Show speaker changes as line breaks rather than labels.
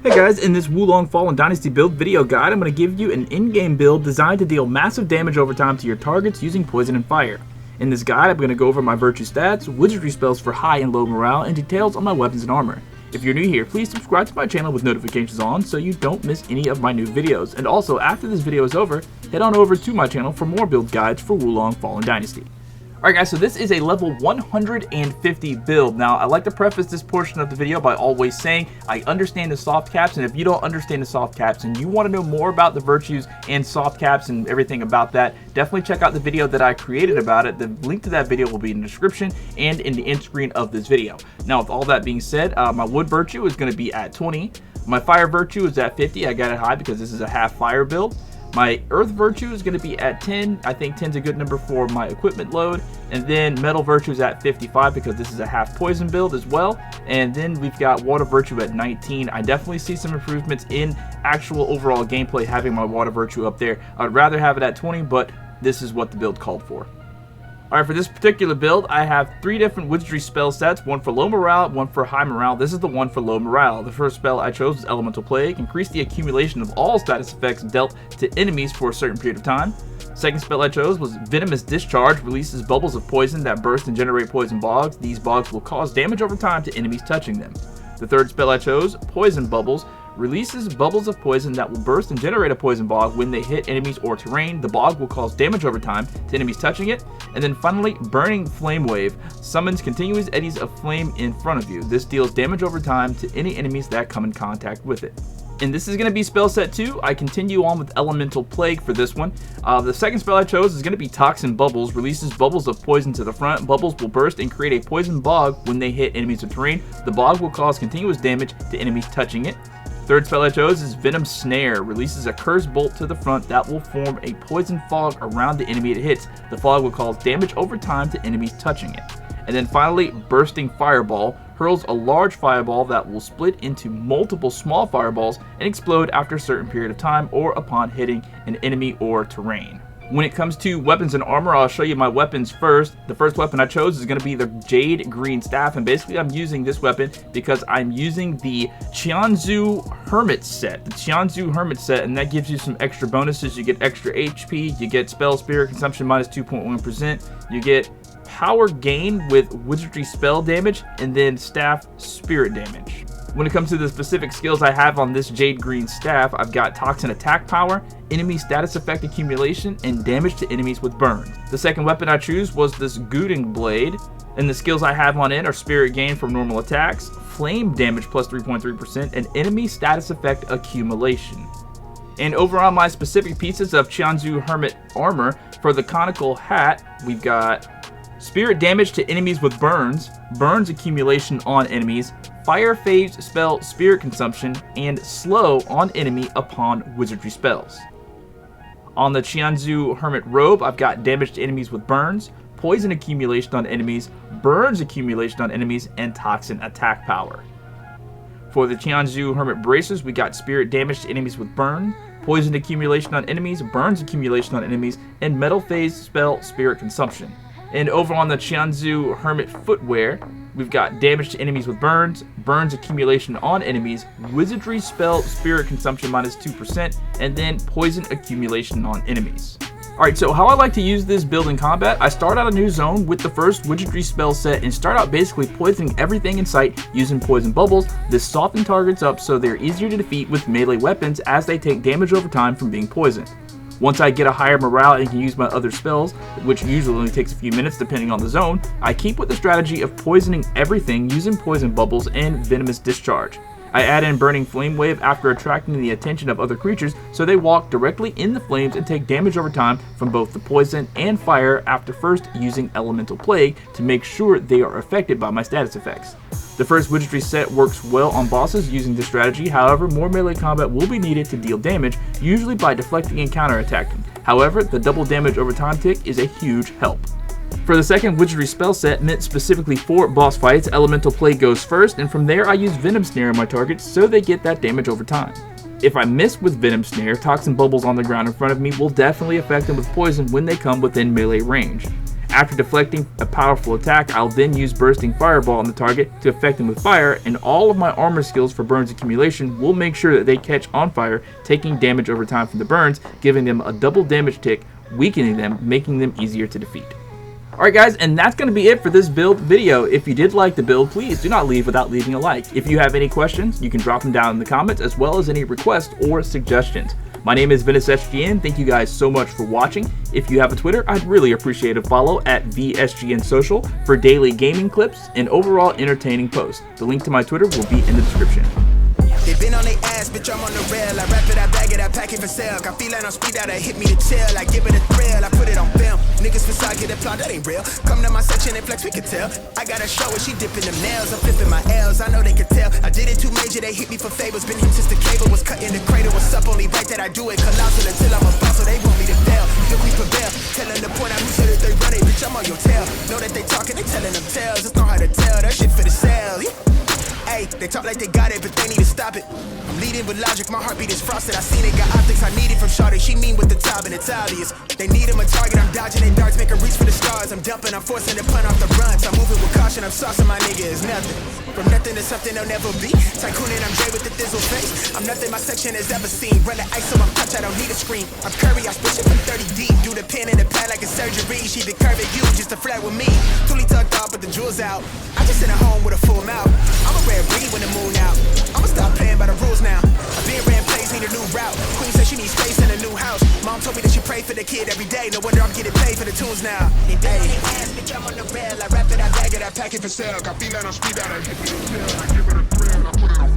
Hey guys, in this WoLongFallenDynasty build video guide, I'm going to give you an in-game build designed to deal massive damage over time to your targets using poison and fire. In this guide, I'm going to go over my virtue stats, wizardry spells for high and low morale, and details on my weapons and armor. If you're new here, please subscribe to my channel with notifications on so you don't miss any of my new videos. And also, after this video is over, head on over to my channel for more build guides for WoLongFallenDynasty. Alright guys, so this is a level 150 build. Now, I like to preface this portion of the video by always saying I understand the soft caps, and if you don't understand the soft caps and you want to know more about the virtues and soft caps and everything about that, definitely check out the video that I created about it. The link to that video will be in the description and in the end screen of this video. Now, with all that being said, my wood virtue is going to be at 20. My fire virtue is at 50. I got it high because this is a half fire build. My earth virtue is going to be at 10. I think 10 is a good number for my equipment load. And then metal virtue is at 55 because this is a half poison build as well. And then we've got water virtue at 19. I definitely see some improvements in actual overall gameplay having my water virtue up there. I'd rather have it at 20, but this is what the build called for. Alright, for this particular build, I have 3 different wizardry spell sets, one for low morale, one for high morale. This is the one for low morale. The first spell I chose was Elemental Plague, increase the accumulation of all status effects dealt to enemies for a certain period of time. Second spell I chose was Venomous Discharge, releases bubbles of poison that burst and generate poison bogs. These bogs will cause damage over time to enemies touching them. The third spell I chose, Poison Bubbles, releases bubbles of poison that will burst and generate a poison bog when they hit enemies or terrain. The bog will cause damage over time to enemies touching it. And then finally, Burning Flame Wave summons continuous eddies of flame in front of you. This deals damage over time to any enemies that come in contact with it. And this is going to be spell set 2. I continue on with Elemental Plague for this one. The second spell I chose is going to be Toxin Bubbles. Releases bubbles of poison to the front. Bubbles will burst and create a poison bog when they hit enemies or terrain. The bog will cause continuous damage to enemies touching it. Third spell I chose is Venom Snare. Releases a curse bolt to the front that will form a poison fog around the enemy it hits. The fog will cause damage over time to enemies touching it. And then finally, Bursting Fireball hurls a large fireball that will split into multiple small fireballs and explode after a certain period of time or upon hitting an enemy or terrain. When it comes to weapons and armor, I'll show you my weapons first. The first weapon I chose is going to be the Jade Green Staff, and basically I'm using this weapon because I'm using the Xuanwu Hermit set. The Xuanwu Hermit set, and that gives you some extra bonuses. You get extra HP, you get Spell Spirit Consumption minus 2.1%, you get Power Gain with Wizardry Spell damage, and then Staff Spirit damage. When it comes to the specific skills I have on this Jade Green Staff, I've got Toxin Attack Power, Enemy Status Effect Accumulation, and Damage to Enemies with Burns. The second weapon I choose was this Gooting Blade, and the skills I have on it are Spirit Gain from normal attacks, Flame Damage plus 3.3%, and Enemy Status Effect Accumulation. And over on my specific pieces of Xuanwu Hermit armor, for the conical hat, we've got Spirit Damage to Enemies with Burns, Burns Accumulation on enemies, Fire Phase spell Spirit Consumption, and Slow on enemy upon wizardry spells. On the Xuanwu Hermit robe, I've got Damage to Enemies with Burns, Poison Accumulation on enemies, Burns Accumulation on enemies, and Toxin Attack Power. For the Xuanwu Hermit bracers, we got Spirit Damage to Enemies with Burn, Poison Accumulation on enemies, Burns Accumulation on enemies, and Metal Phase spell Spirit Consumption. And over on the Xuanwu Hermit footwear, we've got Damage to Enemies with Burns, Burns Accumulation on enemies, Wizardry Spell Spirit Consumption minus 2%, and then Poison Accumulation on enemies. Alright, so how I like to use this build in combat, I start out a new zone with the first Wizardry spell set and start out basically poisoning everything in sight using Poison Bubbles. This softens targets up so they're easier to defeat with melee weapons as they take damage over time from being poisoned. Once I get a higher morale and can use my other spells, which usually only takes a few minutes depending on the zone, I keep with the strategy of poisoning everything using Poison Bubbles and Venomous Discharge. I add in Burning Flame Wave after attracting the attention of other creatures so they walk directly in the flames and take damage over time from both the poison and fire after first using Elemental Plague to make sure they are affected by my status effects. The first wizardry set works well on bosses using this strategy, however more melee combat will be needed to deal damage, usually by deflecting and counterattacking. However, the double damage over time tick is a huge help. For the second wizardry spell set meant specifically for boss fights, Elemental Plague goes first, and from there I use Venom Snare on my targets so they get that damage over time. If I miss with Venom Snare, Toxin Bubbles on the ground in front of me will definitely affect them with poison when they come within melee range. After deflecting a powerful attack, I'll then use Bursting Fireball on the target to affect them with fire, and all of my armor skills for burns accumulation will make sure that they catch on fire, taking damage over time from the burns, giving them a double damage tick, weakening them, making them easier to defeat. Alright guys, and that's going to be it for this build video. If you did like the build, please do not leave without leaving a like. If you have any questions, you can drop them down in the comments, as well as any requests or suggestions. My name is Ventus SGN. Thank you guys so much for watching. If you have a Twitter, I'd really appreciate a follow at VSGNSocial for daily gaming clips and overall entertaining posts. The link to my Twitter will be in the description.
They been on their ass, bitch, I'm on the rail. I wrap it, I bag it, I pack it for sale. I feel like I'm speed out, I hit me to chill. I give it a thrill, I put it on film. Niggas facade, get applaud, that ain't real. Come to my section and flex, we can tell. I got a show and she dipping them nails. I'm flipping my L's, I know they can tell. I did it too major, they hit me for favors. Been him since the cable was cut in the cradle. What's up, only right that I do it colossal until I'm a boss, so they want me to fail. Look, we prevail, telling the point out who said that they run it, bitch, I'm on your tail. Know that they talking, they telling them tales. Just know how to tell, that shit for the sale. Hey, they talk like they got it, but they need to stop it. I'm leading with logic, my heartbeat is frosted. I seen it, got optics, I need it from Shawty. She mean with the top, and it's obvious. They need him a target, I'm dodging their darts, make her reach for the stars. I'm dumping, I'm forcing the punt off the runs. I'm moving with caution, I'm saucing my nigga, it's nothing. From nothing to something they'll never be. Tycooning, I'm Jay with the thizzle face. I'm nothing my section has ever seen. Run the ice so I'm touch, I don't need a screen. I'm Curry, I switch it from 30 deep. Do the pin in the pad like a surgery. She the curve at you just to flirt with me. Fully tucked off, but the jewels out. I just in a home with a full mouth. I'm a rare breed when the moon out. I'ma stop playing by the rules now. A being ran plays need a new route. Queen said she needs space in a new house. Mom told me that she prayed for the kid every day. No wonder I'm getting paid for the tunes now. Hey, ass, bitch, I'm on the rail. I wrap it, I bag it, I pack it for sale. I feel like I'm speed out, I hit me to chill. I give it a thrill, I put it on